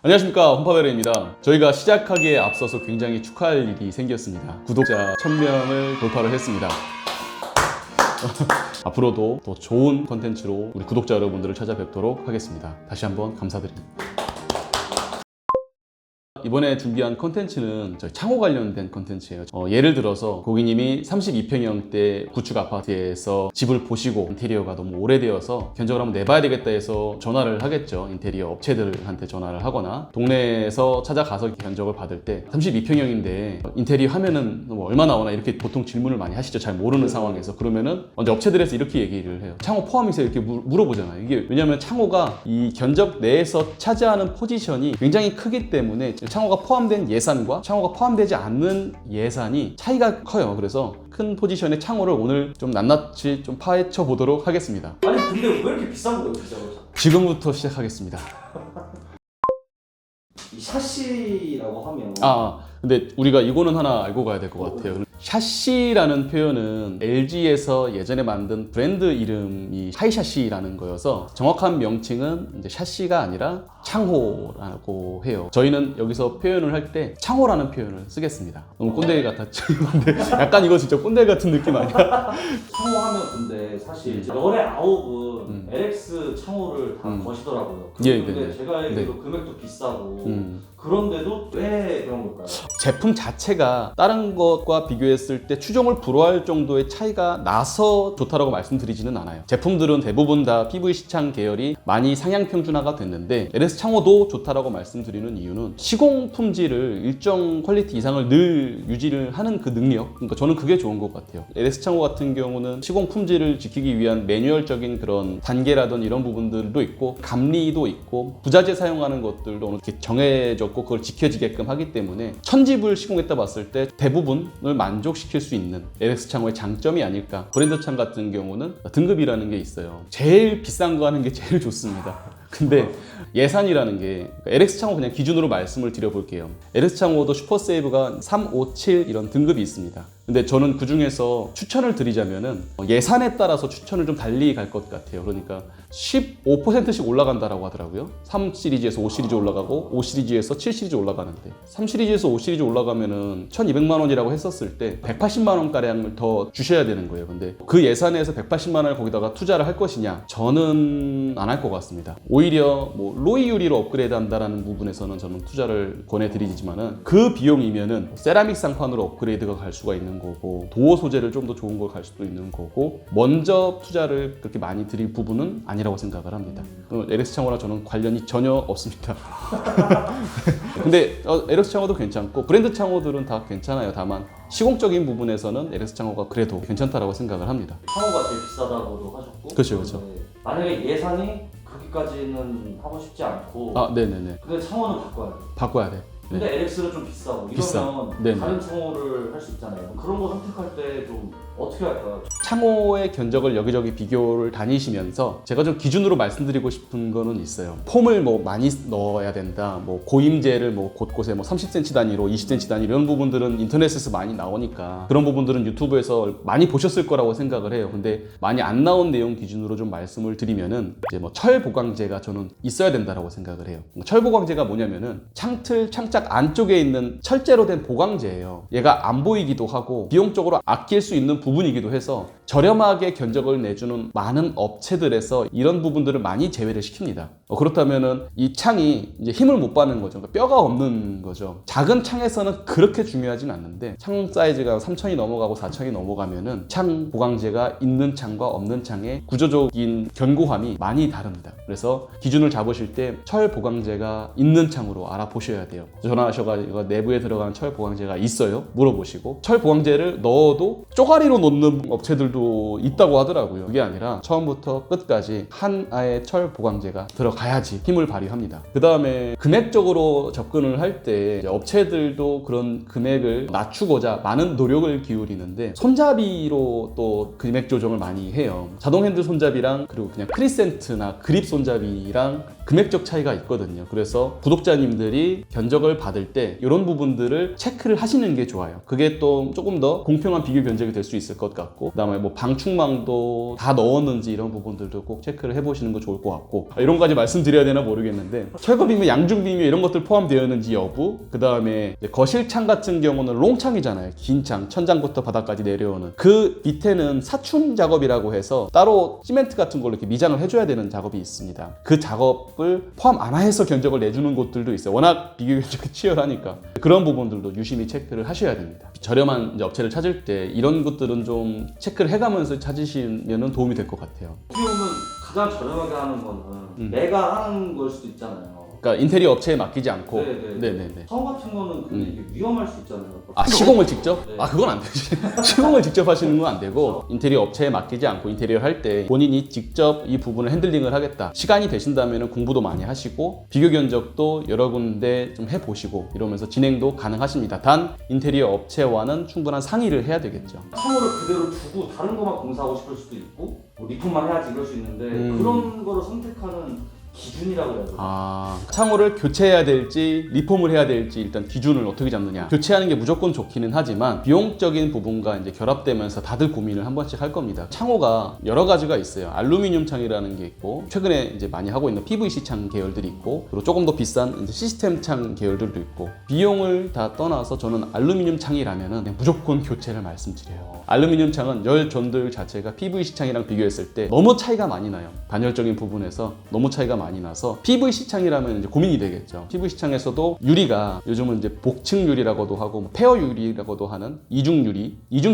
안녕하십니까, 홈파베르입니다. 저희가 시작하기에 앞서서 굉장히 축하할 일이 생겼습니다. 구독자 1000명을 돌파를 했습니다. 앞으로도 더 좋은 컨텐츠로 우리 구독자 여러분들을 찾아뵙도록 하겠습니다. 다시 한번 감사드립니다. 이번에 준비한 컨텐츠는 저희 창호 관련된 컨텐츠예요. 예를 들어서 고객님이 32평형대 구축 아파트에서 집을 보시고 인테리어가 너무 오래되어서 견적을 한번 내봐야 되겠다 해서 전화를 하겠죠. 인테리어 업체들한테 전화를 하거나 동네에서 찾아가서 견적을 받을 때 32평형인데 인테리어 하면은 뭐 얼마 나오나 이렇게 보통 질문을 많이 하시죠. 잘 모르는 상황에서. 그러면은 먼저 업체들에서 이렇게 얘기를 해요. 창호 포함해서 이렇게 물어보잖아요. 이게 왜냐면 창호가 이 견적 내에서 차지하는 포지션이 굉장히 크기 때문에 창호가 포함된 예산과 창호가 포함되지 않는 예산이 차이가 커요. 그래서 큰 포지션의 창호를 오늘 좀 낱낱이 좀 파헤쳐 보도록 하겠습니다. 아니 근데 왜 이렇게 비싼 거예요, 비싸고? 지금부터 시작하겠습니다. 이 샤시라고 하면 근데 우리가 이거는 하나 알고 가야 될 것 같아요. 샤시라는 표현은 LG에서 예전에 만든 브랜드 이름이 하이샤시라는 거여서 정확한 명칭은 이제 샤시가 아니라 창호라고 해요. 저희는 여기서 표현을 할 때 창호라는 표현을 쓰겠습니다. 너무 꼰대 같았죠? 근데 약간 이거 진짜 꼰대 같은 느낌 아니야? 창호하면 근데 사실 열의 9은 LX 창호를 다 거시더라고요. 예, 근데 네, 제가 알기로 네. 금액도 비싸고 그런데도 왜 그런 걸까요? 제품 자체가 다른 것과 비교했을 때 추종을 불허할 정도의 차이가 나서 좋다라고 말씀드리지는 않아요. 제품들은 대부분 다 PVC 창 계열이 많이 상향 평준화가 됐는데 LS 창호도 좋다라고 말씀드리는 이유는 시공 품질을 일정 퀄리티 이상을 늘 유지를 하는 그 능력, 그러니까 저는 그게 좋은 것 같아요. LS 창호 같은 경우는 시공 품질을 지키기 위한 매뉴얼적인 그런 단계라든 이런 부분들도 있고 감리도 있고 부자재 사용하는 것들도 어느 정도 정해졌고 그걸 지켜지게끔 하기 때문에 1000집을 시공했다 봤을 때 대부분을 만족시킬 수 있는 LX 창호의 장점이 아닐까. 브랜드 창 같은 경우는 등급이라는 게 있어요. 제일 비싼 거 하는 게 제일 좋습니다. 근데 예산이라는 게 LX 창호 그냥 기준으로 말씀을 드려볼게요. LX 창호도 슈퍼세이브가 3, 5, 7 이런 등급이 있습니다. 근데 저는 그 중에서 추천을 드리자면은 예산에 따라서 추천을 좀 달리 갈 것 같아요. 그러니까 15%씩 올라간다라고 하더라고요. 3 시리즈에서 5 시리즈 올라가고 5 시리즈에서 7 시리즈 올라가는데 3 시리즈에서 5 시리즈 올라가면은 1200만 원이라고 했었을 때 180만 원 가량을 더 주셔야 되는 거예요. 근데 그 예산에서 180만 원을 거기다가 투자를 할 것이냐? 저는 안 할 것 같습니다. 오히려 뭐 로이 유리로 업그레이드 한다라는 부분에서는 저는 투자를 권해드리지만은 그 비용이면은 세라믹 상판으로 업그레이드가 갈 수가 있는 거고 도어 소재를 좀 더 좋은 걸 갈 수도 있는 거고 먼저 투자를 그렇게 많이 드릴 부분은 아니라고 생각을 합니다. LX 창호랑 저는 관련이 전혀 없습니다. 근데 LX 창호도 괜찮고 브랜드 창호들은 다 괜찮아요. 다만 시공적인 부분에서는 LX 창호가 그래도 괜찮다라고 생각을 합니다. 창호가 제일 비싸다고도 하셨고 그렇죠. 네. 만약에 예산이 그렇게까지는 하고 싶지 않고 네네네. 근데 창호는 바꿔야 돼요. 바꿔야 돼. 근데 LX는 좀 비싸고 비싸. 이러면 네네. 다른 창호를 할 수 있잖아요. 그런 거 선택할 때 좀 어떻게 할까요? 창호의 견적을 여기저기 비교를 다니시면서 제가 좀 기준으로 말씀드리고 싶은 거는 있어요. 폼을 뭐 많이 넣어야 된다, 뭐 고임재를 뭐 곳곳에 뭐 30cm 단위로 20cm 단위 이런 부분들은 인터넷에서 많이 나오니까 그런 부분들은 유튜브에서 많이 보셨을 거라고 생각을 해요. 근데 많이 안 나온 내용 기준으로 좀 말씀을 드리면은 이제 뭐 철 보강재가 저는 있어야 된다라고 생각을 해요. 철 보강재가 뭐냐면은 창틀 창짝 안쪽에 있는 철제로 된 보강재예요. 얘가 안 보이기도 하고 비용적으로 아낄 수 있는 부분이기도 해서 저렴하게 견적을 내주는 많은 업체들에서 이런 부분들을 많이 제외를 시킵니다. 그렇다면은 이 창이 이제 힘을 못 받는 거죠. 그러니까 뼈가 없는 거죠. 작은 창에서는 그렇게 중요하진 않는데 창 사이즈가 3000이 넘어가고 4000이 넘어가면은 창 보강재가 있는 창과 없는 창의 구조적인 견고함이 많이 다릅니다. 그래서 기준을 잡으실 때 철 보강재가 있는 창으로 알아보셔야 돼요. 전화하셔가지고 내부에 들어가는 철 보강재가 있어요? 물어보시고 철 보강재를 넣어도 쪼가리로 놓는 업체들도 있다고 하더라고요. 그게 아니라 처음부터 끝까지 하나의 철 보강재가 들어가야지 힘을 발휘합니다. 그 다음에 금액적으로 접근을 할 때 업체들도 그런 금액을 낮추고자 많은 노력을 기울이는데 손잡이로 또 금액 조정을 많이 해요. 자동 핸들 손잡이랑 그리고 그냥 크리센트나 그립 손잡이랑 금액적 차이가 있거든요. 그래서 구독자님들이 견적을 받을 때 이런 부분들을 체크를 하시는 게 좋아요. 그게 또 조금 더 공평한 비교 견적이 될 수 있을 것 같고, 그다음에 뭐 방충망도 다 넣었는지 이런 부분들도 꼭 체크를 해보시는 거 좋을 것 같고, 이런 까지 말씀드려야 되나 모르겠는데 철거비며 양중비며 이런 것들 포함되어 있는지 여부, 그다음에 거실창 같은 경우는 롱창이잖아요. 긴 창, 천장부터 바닥까지 내려오는 그 밑에는 사춘 작업이라고 해서 따로 시멘트 같은 걸로 이렇게 미장을 해줘야 되는 작업이 있습니다. 그 작업을 포함 안 해서 견적을 내주는 곳들도 있어요. 워낙 비교 견적이 치열하니까 그런 부분들도 유심히 체크를 하셔야 됩니다. 저렴한 이제 업체를 찾을 때 이런 것들은 좀 체크를 해가면서 찾으시면 도움이 될 것 같아요. 어떻게 보면 가장 저렴하게 하는 거는 내가 하는 걸 수도 있잖아요. 그러니까 인테리어 업체에 맡기지 않고. 네네네. 사업 같은 거는 근데 이게 위험할 수 있잖아요. 아, 시공을 직접? 네. 아, 그건 안 되지. 시공을 직접 하시는 건 안 되고, 인테리어 업체에 맡기지 않고 인테리어 할 때 본인이 직접 이 부분을 핸들링을 하겠다. 시간이 되신다면 공부도 많이 하시고, 비교 견적도 여러 군데 좀 해보시고, 이러면서 진행도 가능하십니다. 단, 인테리어 업체와는 충분한 상의를 해야 되겠죠. 창호를 그대로 두고 다른 것만 공사하고 싶을 수도 있고, 뭐 리폼만 해야지 이럴 수 있는데 그런 거를 선택하는 기준이라고 해야 되나? 창호를 교체해야 될지 리폼을 해야 될지 일단 기준을 어떻게 잡느냐. 교체하는 게 무조건 좋기는 하지만 비용적인 부분과 이제 결합되면서 다들 고민을 한 번씩 할 겁니다. 창호가 여러 가지가 있어요. 알루미늄 창이라는 게 있고, 최근에 이제 많이 하고 있는 PVC 창 계열들이 있고, 그리고 조금 더 비싼 이제 시스템 창 계열들도 있고, 비용을 다 떠나서 저는 알루미늄 창이라면은 그냥 무조건 교체를 말씀드려요. 알루미늄 창은 열 전도율 자체가 PVC 창이랑 비교했을 때 너무 차이가 많이 나요. 단열적인 부분에서 너무 차이가 많이 나서 PVC 창이라면 이제 고민이 되겠죠. PVC 창에서도 유리가 요즘은 이제 복층 유리라고도 하고 페어 유리라고도 하는 이중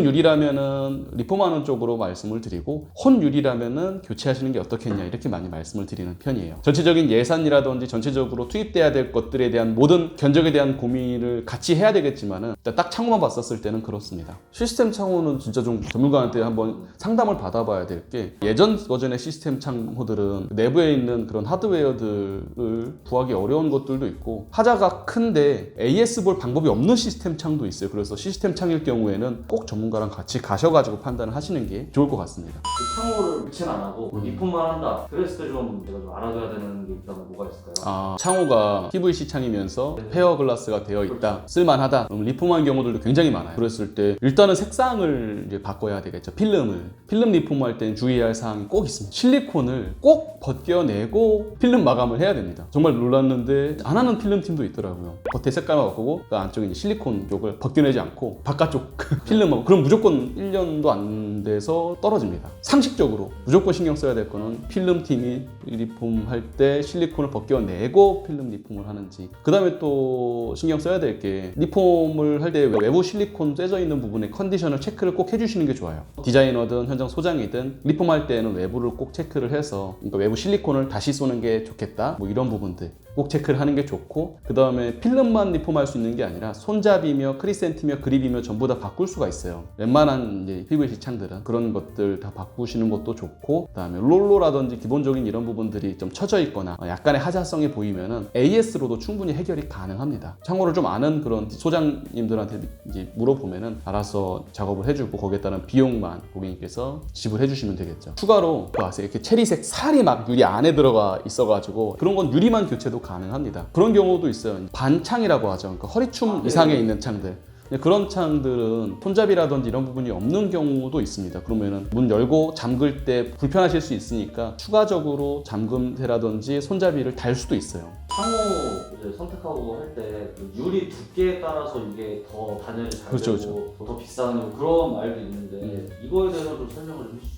유리라면은 리폼하는 쪽으로 말씀을 드리고, 혼 유리라면은 교체하시는 게 어떻겠냐 이렇게 많이 말씀을 드리는 편이에요. 전체적인 예산이라든지 전체적으로 투입돼야 될 것들에 대한 모든 견적에 대한 고민을 같이 해야 되겠지만은 일단 딱 창호만 봤었을 때는 그렇습니다. 시스템 창호는 진짜 좀 전문가한테 한번 상담을 받아봐야 될 게, 예전 버전의 시스템 창호들은 내부에 있는 그런 하드웨어들을 구하기 어려운 것들도 있고, 하자가 큰데 AS 볼 방법이 없는 시스템 창도 있어요. 그래서 시스템 창일 경우에는 꼭 전문가랑 같이 가셔가지고 판단을 하시는 게 좋을 것 같습니다. 그 창호를 교체는 안 하고 리폼만 한다. 그랬을 때 좀 내가 좀 알아둬야 되는 게 있다면 뭐가 있을까요? 창호가 PVC 창이면서 페어 글라스가 되어 있다, 쓸만하다, 그럼 리폼한 경우들도 굉장히 많아요. 그랬을 때 일단은 색상을 이제 바꿔야 되겠죠. 필름 리폼할 때는 주의할 사항이 꼭 있습니다. 실리콘을 꼭 벗겨내고 필름 마감을 해야 됩니다. 정말 놀랐는데 안 하는 필름 팀도 있더라고요. 겉에 색깔만 바꾸고 그 안쪽에 이제 실리콘 쪽을 벗겨내지 않고 바깥쪽 필름하고, 그럼 무조건 1년도 안 돼서 떨어집니다. 상식적으로 무조건 신경 써야 될 거는 필름 팀이 리폼할 때 실리콘을 벗겨내고 필름 리폼을 하는지, 그 다음에 또 신경 써야 될 게 리폼을 할 때 외부 실리콘 쬐져 있는 부분의 컨디션을 체크를 꼭 해주시는 게 좋아요. 디자이너든 현장 소장이든 리폼할 때는 외부를 꼭 체크를 해서, 그러니까 외부 실리콘을 다시 쏘는 게 좋겠다, 뭐 이런 부분들 꼭 체크를 하는 게 좋고, 그 다음에 필름만 리폼할 수 있는 게 아니라 손잡이며 크리센트며 그립이며 전부 다 바꿀 수가 있어요. 웬만한 이제 PVC 창들은 그런 것들 다 바꾸시는 것도 좋고, 그 다음에 롤러라든지 기본적인 이런 부분들이 좀 처져 있거나 약간의 하자성이 보이면은 AS로도 충분히 해결이 가능합니다. 창호를 좀 아는 그런 소장님들한테 이제 물어보면은 알아서 작업을 해주고, 거기에 따른 비용만 고객님께서 지불해 주시면 되겠죠. 추가로 그 아세요? 이렇게 체리색 살이 막 유리 안에 들어가 있어가지고 그런 건 유리만 교체도 가능합니다. 그런 경우도 있어요. 반창이라고 하죠. 그러니까 허리춤 이상에 있는 창들. 그런 창들은 손잡이라든지 이런 부분이 없는 경우도 있습니다. 그러면은 문 열고 잠글 때 불편하실 수 있으니까 추가적으로 잠금쇠라든지 손잡이를 달 수도 있어요. 창호 이제 선택하고 할 때 그 유리 두께에 따라서 이게 더 단열이 잘 되고 더 비싼 그런 말도 있는데 이거에 대해서 좀 설명을 좀 해주시죠.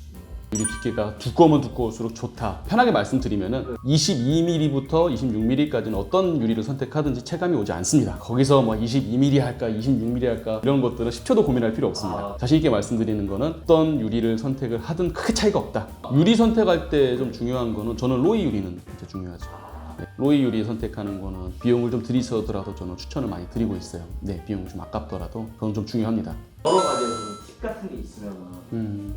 유리 두께가 두꺼우면 두꺼울수록 좋다. 편하게 말씀드리면은 22mm부터 26mm까지는 어떤 유리를 선택하든지 체감이 오지 않습니다. 거기서 뭐 22mm 할까 26mm 할까 이런 것들은 10초도 고민할 필요 없습니다. 자신 있게 말씀드리는 거는 어떤 유리를 선택을 하든 크게 차이가 없다. 유리 선택할 때 좀 중요한 거는, 저는 로이 유리는 진짜 중요하죠. 로이 유리 선택하는 거는 비용을 좀 들이서더라도 저는 추천을 많이 드리고 있어요. 네, 비용이 좀 아깝더라도 그건 좀 중요합니다. 여러 가지 팁 같은 같은 게 있으면은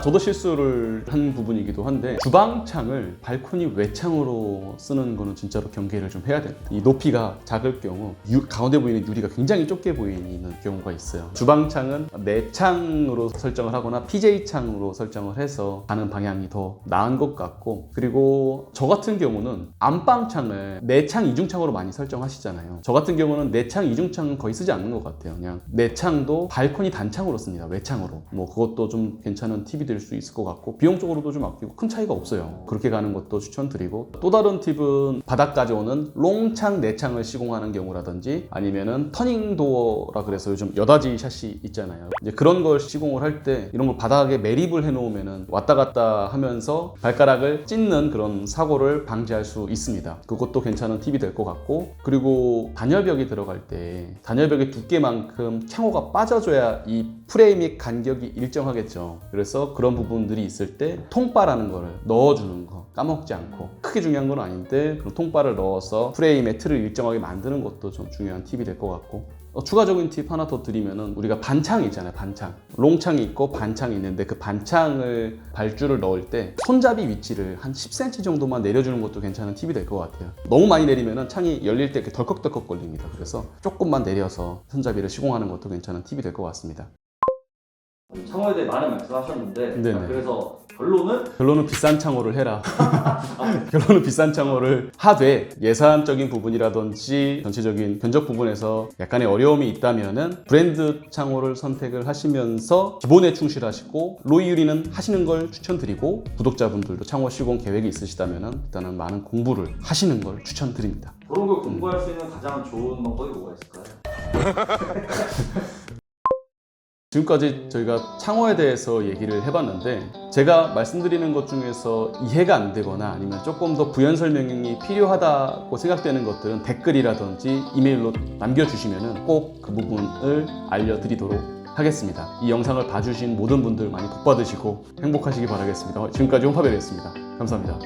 저도 실수를 한 부분이기도 한데 주방창을 발코니 외창으로 쓰는 거는 진짜로 경계를 좀 해야 됩니다. 이 높이가 작을 경우 가운데 보이는 유리가 굉장히 좁게 보이는 경우가 있어요. 주방창은 내창으로 설정을 하거나 PJ창으로 설정을 해서 가는 방향이 더 나은 것 같고, 그리고 저 같은 경우는 안방창을 내창 이중창으로 많이 설정하시잖아요. 저 같은 경우는 내창 이중창은 거의 쓰지 않는 것 같아요. 그냥 내창도 발코니 단창으로 씁니다. 외창으로. 뭐 그것도 좀 괜찮은 팁이 될 수 있을 것 같고, 비용적으로도 좀 아끼고 큰 차이가 없어요. 그렇게 가는 것도 추천드리고, 또 다른 팁은 바닥까지 오는 롱창 내창을 시공하는 경우라든지, 아니면은 터닝도어라 그래서 요즘 여닫이 샷이 있잖아요. 이제 그런 걸 시공을 할 때 이런 걸 바닥에 매립을 해 놓으면은 왔다 갔다 하면서 발가락을 찢는 그런 사고를 방지할 수 있습니다. 그것도 괜찮은 팁이 될 것 같고, 그리고 단열벽이 들어갈 때 단열벽의 두께만큼 창호가 빠져줘야 이 프레임의 간격이 일정하겠죠. 그래서 그런 부분들이 있을 때 통바라는 거를 넣어주는 거 까먹지 않고, 크게 중요한 건 아닌데 그런 통바를 넣어서 프레임의 틀을 일정하게 만드는 것도 좀 중요한 팁이 될 것 같고, 추가적인 팁 하나 더 드리면은, 우리가 반창이 있잖아요. 반창 롱창이 있고 반창이 있는데, 그 반창을 발주를 넣을 때 손잡이 위치를 한 10cm 정도만 내려주는 것도 괜찮은 팁이 될 것 같아요. 너무 많이 내리면은 창이 열릴 때 이렇게 덜컥덜컥 걸립니다. 그래서 조금만 내려서 손잡이를 시공하는 것도 괜찮은 팁이 될 것 같습니다. 창호에 대해 많은 말씀하셨는데, 네네. 그래서 결론은 비싼 창호를 해라. 결론은 비싼 창호를 하되, 예산적인 부분이라든지 전체적인 견적 부분에서 약간의 어려움이 있다면은 브랜드 창호를 선택을 하시면서 기본에 충실하시고 로이 유리는 하시는 걸 추천드리고, 구독자분들도 창호 시공 계획이 있으시다면은 일단은 많은 공부를 하시는 걸 추천드립니다. 그런 걸 공부할 수 있는 가장 좋은 방법이 뭐가 있을까요? 지금까지 저희가 창호에 대해서 얘기를 해봤는데, 제가 말씀드리는 것 중에서 이해가 안 되거나 아니면 조금 더 부연 설명이 필요하다고 생각되는 것들은 댓글이라든지 이메일로 남겨주시면 꼭 그 부분을 알려드리도록 하겠습니다. 이 영상을 봐주신 모든 분들 많이 복 받으시고 행복하시기 바라겠습니다. 지금까지 홈파벨이었습니다. 감사합니다.